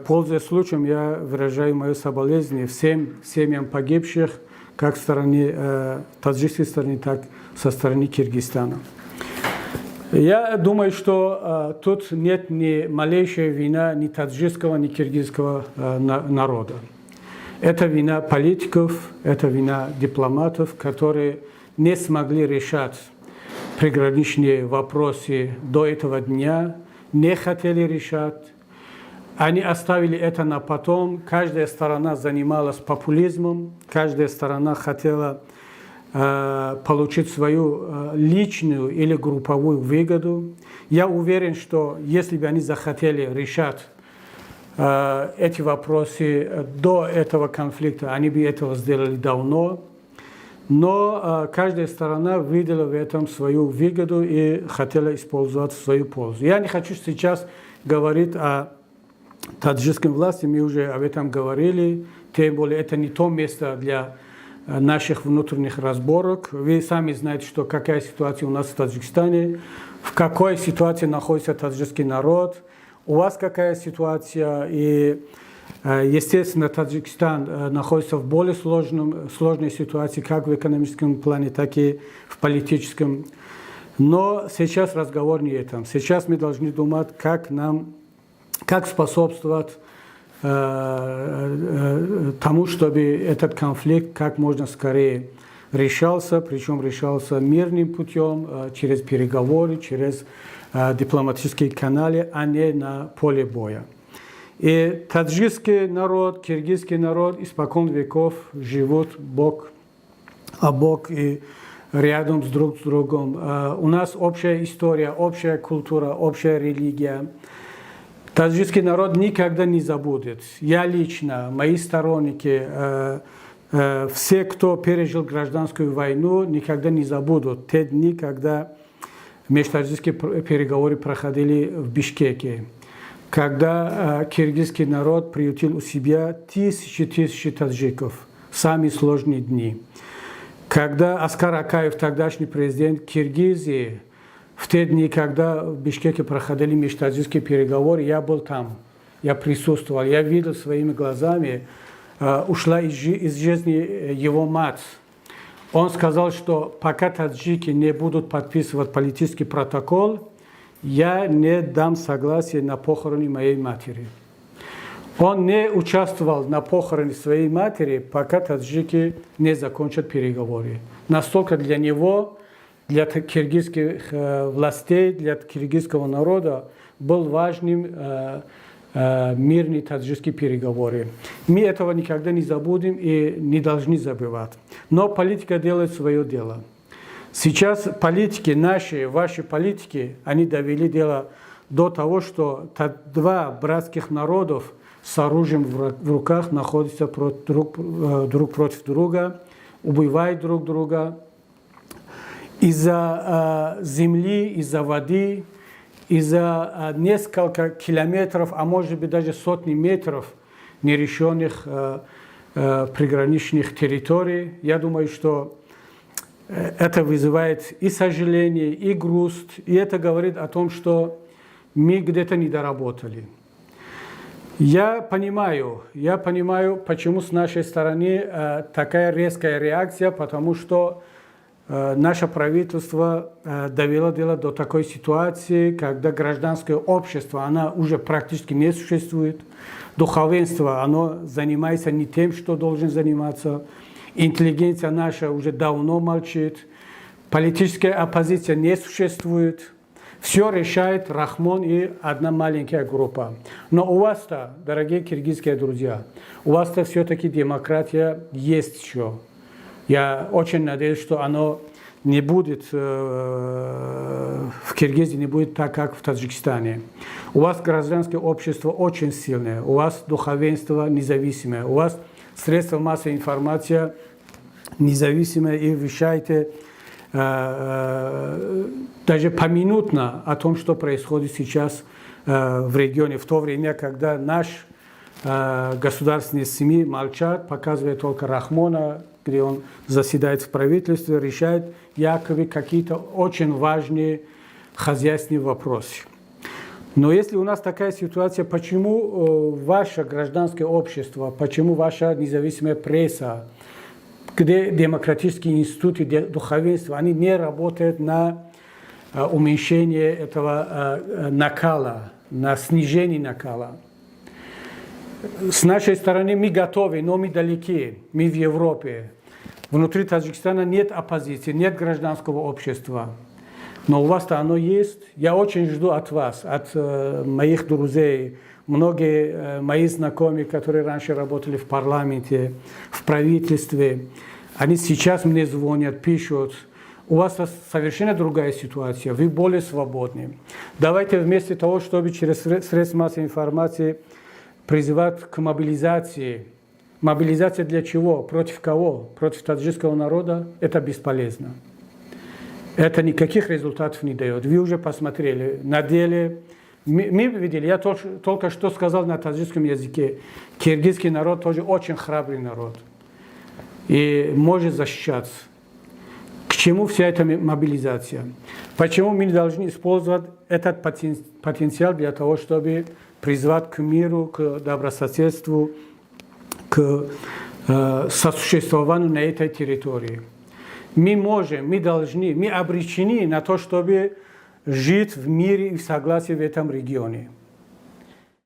Пользуясь случаем, я выражаю мое соболезнование всем семьям погибших, как со стороны таджикской стороны, так и со стороны Киргизстана. Я думаю, что тут нет ни малейшей вины ни таджикского, ни киргизского народа. Это вина политиков, это вина дипломатов, которые не смогли решать приграничные вопросы до этого дня, не хотели решать. Они оставили это на потом. Каждая сторона занималась популизмом, каждая сторона хотела получить свою личную или групповую выгоду. Я уверен, что если бы они захотели решать эти вопросы до этого конфликта, они бы этого сделали давно. Но каждая сторона видела в этом свою выгоду и хотела использовать в свою пользу. Я не хочу сейчас говорить о таджикской власти, мы уже об этом говорили, тем более это не то место для наших внутренних разборок. Вы сами знаете, что какая ситуация у нас в Таджикистане, в какой ситуации находится таджикский народ, у вас какая ситуация, и, естественно, Таджикистан находится в более сложной ситуации, как в экономическом плане, так и в политическом. Но сейчас разговор не о этом. Сейчас мы должны думать, как способствовать тому, чтобы этот конфликт как можно скорее решался, причем решался мирным путем, через переговоры, через дипломатические каналы, а не на поле боя. И таджикский народ, киргизский народ испокон веков живут бок о бок и рядом друг с другом. У нас общая история, общая культура, общая религия. Таджикский народ никогда не забудет. Я лично, мои сторонники, все, кто пережил гражданскую войну, никогда не забудут те дни, когда межтаджикские переговоры проходили в Бишкеке, когда киргизский народ приютил у себя тысячи таджиков, самые сложные дни. Когда Аскар Акаев, тогдашний президент Киргизии, в те дни, когда в Бишкеке проходили межтаджикские переговоры, я был там, я присутствовал, я видел своими глазами, ушла из жизни его мать. Он сказал, что пока таджики не будут подписывать политический протокол, я не дам согласия на похороны моей матери. Он не участвовал на похороне своей матери, пока таджики не закончат переговоры. Настолько для него, для киргизских властей, для киргизского народа был важным мирные таджикские переговоры. Мы этого никогда не забудем и не должны забывать. Но политика делает свое дело. Сейчас политики, наши, ваши политики, они довели дело до того, что два братских народов с оружием в руках находятся друг против друга, убивают друг друга. Из-за земли, из-за воды, из-за несколько километров, а может быть даже сотни метров нерешенных приграничных территорий. Я думаю, что это вызывает и сожаление, и грусть, и это говорит о том, что мы где-то не доработали. Я понимаю, почему с нашей стороны такая резкая реакция, потому что наше правительство довело дело до такой ситуации, когда гражданское общество, оно уже практически не существует. Духовенство, оно занимается не тем, что должен заниматься. Интеллигенция наша уже давно молчит. Политическая оппозиция не существует. Все решает Рахмон и одна маленькая группа. Но у вас-то, дорогие киргизские друзья, у вас-то все-таки демократия есть еще. Я очень надеюсь, что оно не будет в Киргизии, не будет так, как в Таджикистане. У вас гражданское общество очень сильное, у вас духовенство независимое, у вас средства массовой информации независимые, и вещаете даже поминутно о том, что происходит сейчас в регионе, в то время, когда наши государственные СМИ молчат, показывают только Рахмона, где он заседает в правительстве, решает якобы какие-то очень важные хозяйственные вопросы. Но если у нас такая ситуация, почему ваше гражданское общество, почему ваша независимая пресса, где демократические институты, духовенство, они не работают на уменьшение этого накала, на снижение накала? С нашей стороны мы готовы, но мы далеки, мы в Европе. Внутри Таджикистана нет оппозиции, нет гражданского общества. Но у вас-то оно есть. Я очень жду от вас, от моих друзей, многие мои знакомые, которые раньше работали в парламенте, в правительстве, они сейчас мне звонят, пишут. У вас совершенно другая ситуация, вы более свободны. Давайте вместо того, чтобы через средства массовой информации призывать к мобилизации. Мобилизация для чего? Против кого? Против таджикского народа? Это бесполезно. Это никаких результатов не дает. Вы уже посмотрели. На деле, мы видели, я только что сказал на таджикском языке, киргизский народ тоже очень храбрый народ. И может защищаться. К чему вся эта мобилизация? Почему мы не должны использовать этот потенциал для того, чтобы призвать к миру, к добрососедству, к сосуществованию на этой территории? Мы можем, мы должны, мы обречены на то, чтобы жить в мире и в согласии в этом регионе.